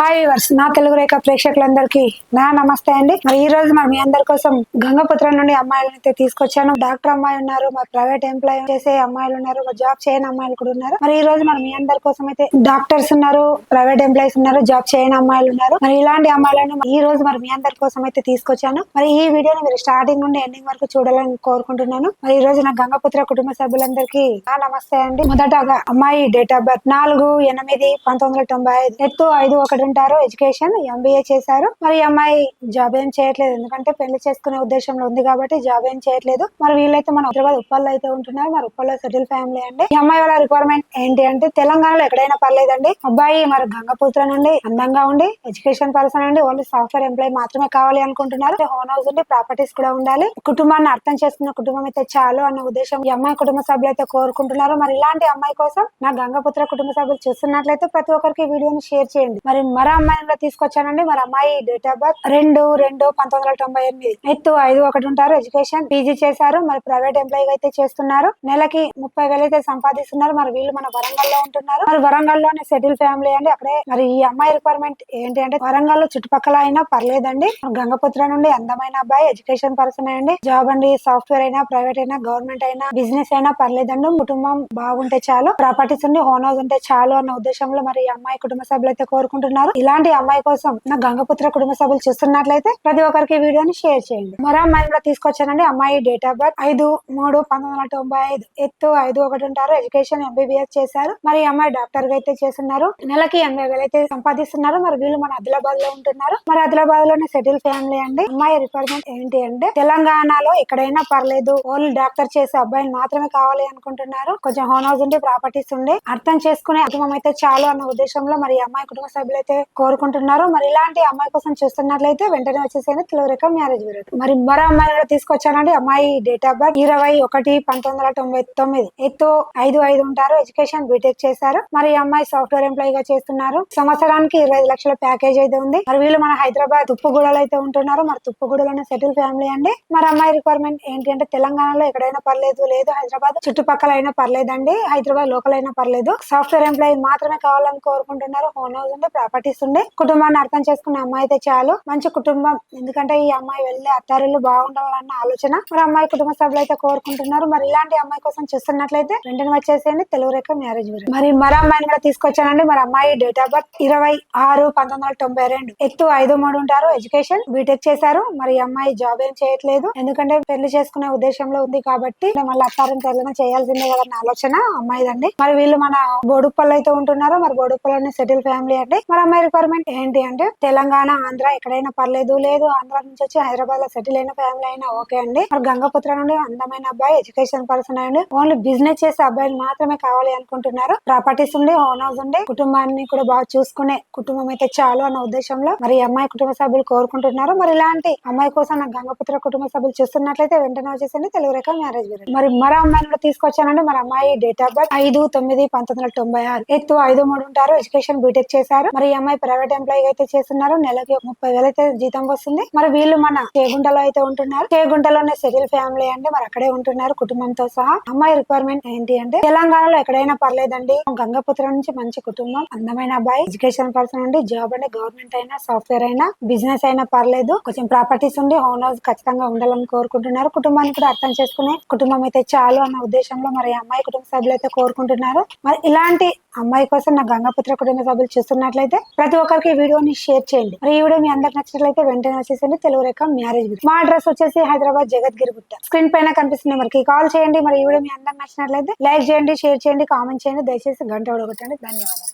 Hi verse నా తెలుగు రేఖ ప్రేక్షకులందరికీ నా నమస్తే అండి. మరి ఈ రోజు మరి మీ అందరి కోసం గంగపుత్రం నుండి అమ్మాయిలను అయితే తీసుకొచ్చాను. డాక్టర్ అమ్మాయి ఉన్నారు, మరి ప్రైవేట్ ఎంప్లాయ్ చేసే అమ్మాయిలు ఉన్నారు, మరి జాబ్ చేయని అమ్మాయిలు కూడా ఉన్నారు. మరి ఈ రోజు మరి మీ అందరి కోసం అయితే డాక్టర్స్ ఉన్నారు, ప్రైవేట్ ఎంప్లాయీస్ ఉన్నారు, జాబ్ చేయని అమ్మాయిలు ఉన్నారు. మరి ఇలాంటి అమ్మాయిలను ఈ రోజు మరి మీ అందరి కోసం అయితే తీసుకొచ్చాను. మరి ఈ వీడియోని మీరు స్టార్టింగ్ నుండి ఎండింగ్ వరకు చూడాలని కోరుకుంటున్నాను. మరి ఈ రోజు నా గంగపుత్ర కుటుంబ సభ్యులందరికీ నా నమస్తే అండి. మొదటగా అమ్మాయి డేట్ ఆఫ్ బర్త్ 4/8/1995, ఎత్తు 5'1" ఉంటారు, ఎడ్యుకేషన్ MBA చేశారు. మరి ఈ అమ్మాయి జాబ్ ఏం చేయట్లేదు, ఎందుకంటే పెళ్లి చేసుకునే ఉద్దేశంలో ఉంది కాబట్టి జాబ్ ఏం చేయట్లేదు. మరి వీళ్ళైతే మన హైదరాబాద్ ఉప్పల్లో అయితే ఉంటున్నారు. మరి ఉప్పల్లో సెటిల్ ఫ్యామిలీ అండి. ఈ అమ్మాయి వాళ్ళ రిక్వైర్మెంట్ ఏంటి అంటే తెలంగాణలో ఎక్కడైనా పర్లేదండి. అబ్బాయి మరి గంగపుత్ర నుండి అందంగా ఉండి ఎడ్యుకేషన్ పర్సన్ అండి, ఓన్లీ సాఫ్ట్వేర్ ఎంప్లాయీ మాత్రమే కావాలి అనుకుంటున్నారు. హోమ్ హౌస్ ఉండి ప్రాపర్టీస్ కూడా ఉండాలి. కుటుంబాన్ని అర్థం చేసుకున్న కుటుంబం అయితే చాలు అన్న ఉద్దేశం ఈ అమ్మాయి కుటుంబ సభ్యులు అయితే కోరుకుంటున్నారు. మరి ఇలాంటి అమ్మాయి కోసం నా గంగపుత్ర కుటుంబ సభ్యులు చూస్తున్నట్లయితే ప్రతి ఒక్కరికి వీడియోని షేర్ చేయండి. మరి మరో అమ్మాయిని తీసుకొచ్చానండి. మరి అమ్మాయి డేట్ ఆఫ్ బర్త్ 2/2/1998, ఎత్తు 5'1" ఉంటారు, ఎడ్యుకేషన్ PG చేశారు. మరి ప్రైవేట్ ఎంప్లాయీ అయితే చేస్తున్నారు. నెలకి 30,000 అయితే సంపాదిస్తున్నారు. మరి వీళ్ళు మన వరంగల్లో ఉంటున్నారు. మరి వరంగల్లోనే సెటిల్ ఫ్యామిలీ అండి. అక్కడే మరి ఈ అమ్మాయి రిక్వైర్మెంట్ ఏంటి అంటే వరంగల్ చుట్టుపక్కల అయినా పర్లేదండి. గంగపుత్ర నుండి అందమైన అబ్బాయి, ఎడ్యుకేషన్ పర్సన్ అండి, జాబ్ అండి, సాఫ్ట్వేర్ అయినా, ప్రైవేట్ అయినా, గవర్నమెంట్ అయినా, బిజినెస్ అయినా పర్లేదండి. కుటుంబం బాగుంటే చాలు, ప్రాపర్టీస్ ఉండి హోమ్ హౌస్ ఉంటే చాలు అన్న ఉద్దేశంలో మరి ఈ అమ్మాయి కుటుంబ సభ్యులు అయితే కోరుకుంటున్నారు. ఇలాంటి అమ్మాయి కోసం నా గంగపుత్ర కుటుంబ సభ్యులు చూస్తున్నట్లయితే ప్రతి ఒక్కరికి వీడియోని షేర్ చేయండి. మరో అమ్మాయిని కూడా తీసుకొచ్చానండి. అమ్మాయి డేట్ ఆఫ్ బర్త్ 5/3/1995, ఎత్తు 5'1" ఉంటారు, ఎడ్యుకేషన్ MBBS చేశారు. మరి ఈ అమ్మాయి డాక్టర్ గా అయితే చేస్తున్నారు. నెలకి 80,000 అయితే సంపాదిస్తున్నారు. మరి వీళ్ళు మన ఆదిలాబాద్ లో ఉంటున్నారు. మరి ఆదిలాబాద్ లోనే సెటిల్ ఫ్యామిలీ అండి. అమ్మాయి రిక్వైర్మెంట్ ఏంటి అంటే తెలంగాణలో ఎక్కడైనా పర్లేదు, ఓన్లీ డాక్టర్ చేసే అబ్బాయిని మాత్రమే కావాలి అనుకుంటున్నారు. కొంచెం హోమ్ హౌస్ ఉండి ప్రాపర్టీస్ ఉండి అర్థం చేసుకునే కుటుంబం అయితే చాలు అన్న ఉద్దేశంలో మరి ఈ అమ్మాయి కుటుంబ సభ్యులు అయితే కోరుకుంటున్నారు. మరి ఇలాంటి అమ్మాయి కోసం చూస్తున్నట్లయితే వెంటనే వచ్చేసేయండి తెలుగురేఖ మ్యారేజ్ బ్యూరో. మరి మరో అమ్మాయి కూడా తీసుకొచ్చానండి. అమ్మాయి డేట్ ఆఫ్ బర్త్ 21/1999, ఎత్తు 5'5" ఉంటారు, ఎడ్యుకేషన్ BTech చేశారు. మరి ఈ అమ్మాయి సాఫ్ట్వేర్ ఎంప్లాయీ గా చేస్తున్నారు. సంవత్సరానికి 25 లక్షల ప్యాకేజ్ అయితే ఉంది. మరి వీళ్ళు మన హైదరాబాద్ తుప్పుగూడలో అయితే ఉంటున్నారు. మరి తుప్పుగూడలోనే సెటిల్ ఫ్యామిలీ అండి. మరి అమ్మాయి రిక్వైర్మెంట్ ఏంటి అంటే తెలంగాణలో ఎక్కడైనా పర్లేదు, లేదు హైదరాబాద్ చుట్టుపక్కల అయినా పర్లేదండి, హైదరాబాద్ లోకల్ అయినా పర్లేదు, సాఫ్ట్వేర్ ఎంప్లాయీ మాత్రమే కావాలని కోరుకుంటున్నారు. హోమ్ హౌస్ ఉండే ప్రాపర్టీస్ ఉండే కుటుంబాన్ని అర్థం చేసుకున్న అమ్మాయి అయితే చాలు, మంచి కుటుంబం. ఎందుకంటే ఈ అమ్మాయి వెళ్ళే అత్తారిల్లు బాగుండాలన్న ఆలోచన మరి అమ్మాయి కుటుంబ సభ్యులు అయితే కోరుకుంటున్నారు. మరి ఇలాంటి అమ్మాయి కోసం చూస్తున్నట్లయితే వెంటనే వచ్చేసేయండి తెలుగురేఖ మ్యారేజ్ బ్యూరో. మరి మరో అమ్మాయిని కూడా తీసుకొచ్చానండి. మరి అమ్మాయి డేట్ ఆఫ్ బర్త్ 26/1992, ఎత్తు 5'3" ఉంటారు, ఎడ్యుకేషన్ BTech చేశారు. మరి ఈ అమ్మాయి జాబ్ ఏం చేయట్లేదు, ఎందుకంటే పెళ్లి చేసుకునే ఉద్దేశంలో ఉంది కాబట్టి మళ్ళీ అత్తారింటి వెళ్ళినా చేయాల్సిందే కదన్న ఆలోచన అమ్మాయిదండి. మరి వీళ్ళు మన బోడుప్పల్లో అయితే ఉంటున్నారు. మరి బోడుప్పల్లోనే సెటిల్ ఫ్యామిలీ అండి. మరి అమ్మాయి రిక్వైర్మెంట్ ఏంటి అంటే తెలంగాణ, ఆంధ్ర ఎక్కడైనా పర్లేదు, లేదు ఆంధ్ర నుంచి వచ్చి హైదరాబాద్ లో సెటిల్ అయిన ఫ్యామిలీ అయినా ఓకే అండి. మరి గంగపుత్ర నుండి అందమైన అబ్బాయి, ఎడ్యుకేషన్ పర్సన్ అండి, ఓన్లీ బిజినెస్ చేసే అబ్బాయిని మాత్రమే కావాలి అనుకుంటున్నారు. ప్రాపర్టీస్ ఉండి హోమ్ హౌస్ ఉండి కుటుంబాన్ని కూడా బాగా చూసుకునే కుటుంబం అయితే చాలు అన్న ఉద్దేశంలో మరి ఈ అమ్మాయి కుటుంబ సభ్యులు కోరుకుంటున్నారు. మరి ఇలాంటి అమ్మాయి కోసం నా గంగపుత్ర కుటుంబ సభ్యులు చూస్తున్నట్లయితే వెంటనే వచ్చేసండి తెలుగురేఖ మ్యారేజ్ బ్యూరో. మరి మరో అమ్మాయిని కూడా తీసుకొచ్చానండి. మరి అమ్మాయి డేట్ ఆఫ్ బర్త్ 5/9/1996, ఎత్తు 5'3" ఉంటారు, ఎడ్యుకేషన్ BTech చేశారు. మరి ఈ అమ్మాయి ప్రైవేట్ ఎంప్లాయీ అయితే చేస్తున్నారు. నెలకి 30,000 అయితే జీతం వస్తుంది. మరి వీళ్ళు మన చేగుంటలో అయితే ఉంటున్నారు. చేగుంటలోనే సెటిల్ ఫ్యామిలీ అంటే మరి అక్కడే ఉంటున్నారు కుటుంబంతో సహా. అమ్మాయి రిక్వైర్మెంట్ ఏంటి అంటే తెలంగాణలో ఎక్కడైనా పర్లేదండి, గంగపుత్ర నుంచి మంచి కుటుంబం, అందమైన అబ్బాయి, ఎడ్యుకేషన్ పర్సన్ ఉండి జాబ్ అంటే గవర్నమెంట్ అయినా, సాఫ్ట్వేర్ అయినా, బిజినెస్ అయినా పర్లేదు, కొంచెం ప్రాపర్టీస్ ఉండి హోమ్ హౌస్ ఖచ్చితంగా ఉండాలని కోరుకుంటున్నారు. కుటుంబాన్ని కూడా అర్థం చేసుకునే కుటుంబం అయితే చాలు అన్న ఉద్దేశంలో మరి అమ్మాయి కుటుంబ సభ్యులు అయితే కోరుకుంటున్నారు. మరి ఇలాంటి అమ్మాయి కోసం నా గంగపుత్ర కుటుంబ సభ్యులు చూస్తున్నట్లయితే ప్రతి ఒక్కరికి వీడియోని షేర్ చేయండి. మరి ఈ వీడియో మీ అందరికి నచ్చినట్లయితే వెంటనే వచ్చేసండి తెలుగురేఖ మ్యారేజ్ బ్యూరో. మా అడ్రస్ వచ్చేసి హైదరాబాద్ జగద్గిరి గుట్ట. స్క్రీన్ పైన కనిపిస్తున్న నెంబర్కి కాల్ చేయండి. మరి ఈ వీడియో మీ అందరికి నచ్చినట్లయితే లైక్ చేయండి, షేర్ చేయండి, కామెంట్ చేయండి, దయచేసి గంట కొట్టండి. ధన్యవాదాలు.